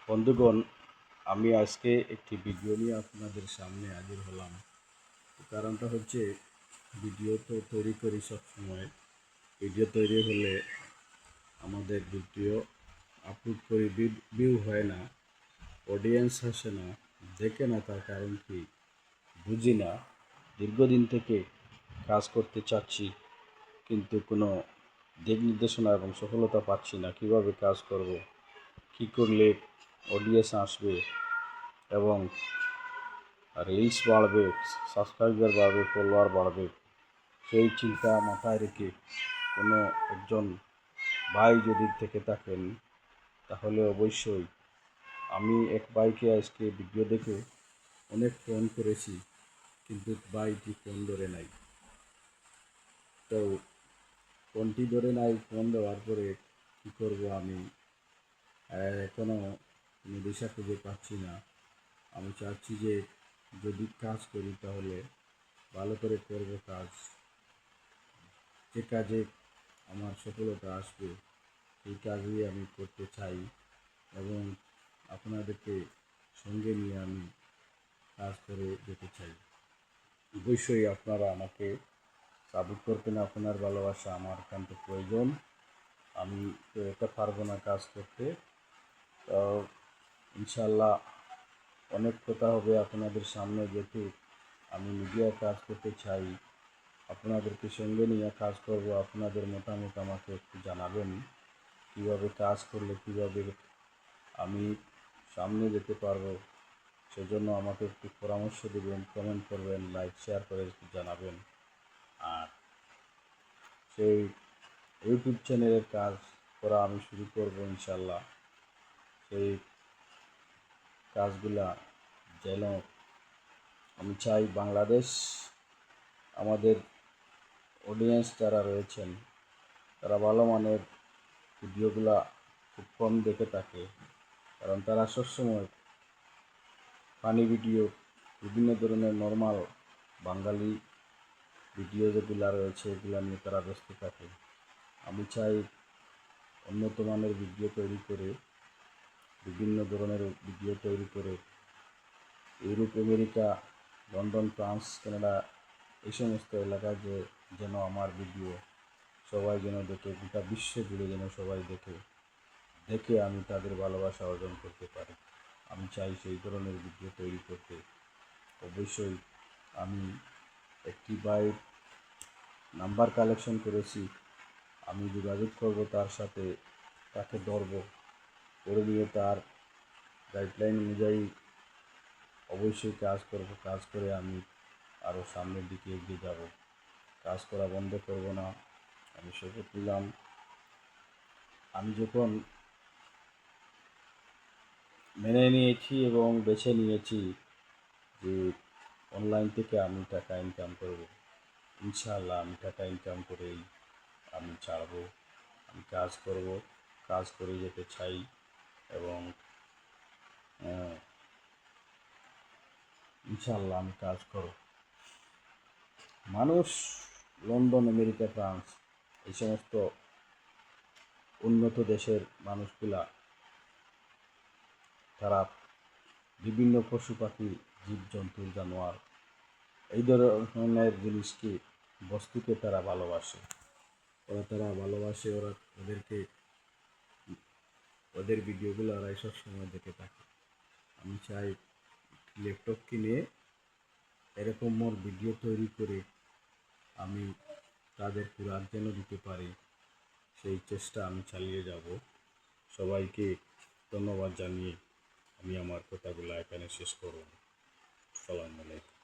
বন্ধুগণ, আমি আজকে একটি ভিডিও নিয়ে আপনাদের সামনে হাজির হলাম। কারণটা হচ্ছে, ভিডিও তো তৈরি করি সবসময়। ভিডিও তৈরি হলে আমাদের ভিডিও আপলোড করি, ভিউ হয় না, অডিয়েন্স আসে না, দেখে না। তার কারণ কি বুঝি না। দীর্ঘদিন থেকে কাজ করতে চাচ্ছি, কিন্তু কোনো দিক নির্দেশনা এবং সফলতা পাচ্ছি না। কিভাবে কাজ করব, কি করলে অডিয়েন্স আসবে এবং রিলস বাড়বে, সাবস্ক্রাইবার বাড়বে, ফলোয়ার বাড়বে, সেই চিন্তা মাথায় রেখে কোনো একজন ভাই যদি থেকে থাকেন, তাহলে অবশ্যই আমি এক ভাইকে আজকে ভিডিও দেখে অনেক ফোন করেছি, কিন্তু ভাইটি ফোন ধরে নাই। তো ফোনটি ধরে নাই, ফোন দেওয়ার পরে কী করব আমি এখনও কোনো দিশা খুঁজে পাচ্ছি না। আমি চাচ্ছি যে যদি কাজ করি তাহলে ভালো করে করব কাজ, যে কাজে আমার সফলতা আসবে সেই কাজই আমি করতে চাই এবং আপনাদেরকে সঙ্গে নিয়ে আমি কাজ করে যেতে চাই। অবশ্যই আপনারা আমাকে সাপোর্ট করবেন, আপনার ভালোবাসা আমার একান্ত প্রয়োজন। আমি তো একা পারবো না কাজ করতে। তো ইনশাল্লাহ অনেক কথা হবে আপনাদের সামনে, যেহেতু আমি মিডিয়ায় কাজ করতে চাই, আপনাদেরকে সঙ্গে নিয়ে কাজ করব। আপনাদের মতামত আমাকে একটু জানাবেন, কীভাবে কাজ করলে কীভাবে আমি সামনে যেতে পারবো। সেজন্য আমাকে একটু পরামর্শ দেবেন, কমেন্ট করবেন, লাইক শেয়ার করে একটু জানাবেন। আর সেই ইউটিউব চ্যানেলের কাজ করা আমি শুরু করব ইনশাল্লাহ। সেই কাজগুলা যেন আমি চাই বাংলাদেশ, আমাদের অডিয়েন্স যারা রয়েছেন তারা ভালো মানের ভিডিওগুলা খুব কম দেখে থাকে, কারণ তারা সবসময় ফানি ভিডিও, বিভিন্ন ধরনের নর্মাল বাঙালি ভিডিও যেগুলো রয়েছে এগুলো নিয়ে তারা ব্যস্ত থাকে। আমি চাই উন্নত মানের ভিডিও তৈরি করে, বিভিন্ন ধরনের ভিডিও তৈরি করে Europe, America, London, France, Canada এই সমস্ত এলাকায় যেন আমার ভিডিও সবাই যেন দেখে, গোটা বিশ্ব জুড়ে যেন সবাই দেখে আমি তাদের ভালোবাসা অর্জন করতে পারি। আমি চাই সেই ধরনের ভিডিও তৈরি করতে। অবশ্যই আমি একটি বাইক নাম্বার কালেকশন করেছি, আমি যোগাযোগ করব তার সাথে, তাকে ধরব, করে নিয়ে তার গাইডলাইন অনুযায়ী অবশ্যই কাজ করব। কাজ করে আমি আরও সামনের দিকে এগিয়ে যাব। কাজ করা বন্ধ করব না। আমি শপথ নিলাম, আমি যখন মেনে নিয়েছি এবং বেছে নিয়েছি যে অনলাইন থেকে আমি টাকা ইনকাম করব, ইনশাআল্লাহ আমি টাকা ইনকাম করেই আমি ছাড়ব। আমি কাজ করব, কাজ করে যেতে চাই এবং ইনশাআল্লাহ আমি কাজ করব। মানুষ লন্ডন, আমেরিকা, ফ্রান্স এই সমস্ত উন্নত দেশের মানুষগুলা তারা বিভিন্ন পশু পাখি, জীবজন্তু, জানোয়ার এই ধরনের জিনিসকে, বস্তুকে তারা ভালোবাসে। তারা ভালোবাসে, ওদের ভিডিওগুলো ওরা সব সময় দেখে থাকে। আমি চাই ল্যাপটপ কিনে এরকম মোর ভিডিও তৈরি করে আমি তাদের পুরাণ যেন দিতে পারি, সেই চেষ্টা আমি চালিয়ে যাব। সবাইকে ধন্যবাদ জানিয়ে আমি আমার কথাগুলো এখানে শেষ করব। আসসালামু আলাইকুম।